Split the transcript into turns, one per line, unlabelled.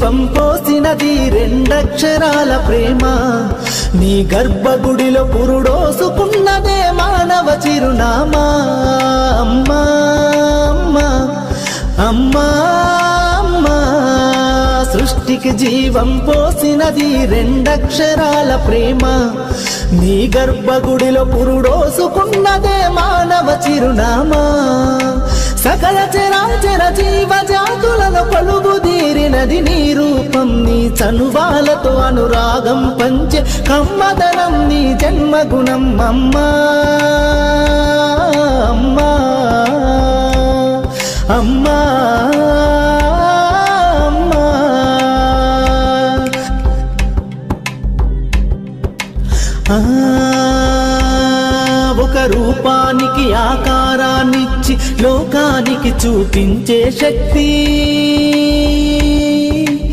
జీవం పోసినది రెండక్షరాల ప్రేమ. నీ గర్భగుడిలో పురుడోసుకున్నదే మానవ చిరునామా. అమ్మా అమ్మా అమ్మా అమ్మా, సృష్టికి జీవం పోసినది రెండక్షరాల ప్రేమ. నీ గర్భగుడిలో పురుడోసుకున్నదే మానవ చిరునామా. సకల చరాచర జీవజాతులను కొలువుదీరినది నీ రూపం. నీ చనువాలతో అనురాగం పంచే కమ్మదనం నీ జన్మగుణం. అమ్మా అమ్మా అమ్మా అమ్మా, ఒక రూపానికి ఆకారాన్నిచ్చి లోకానికి చూపించే శక్తి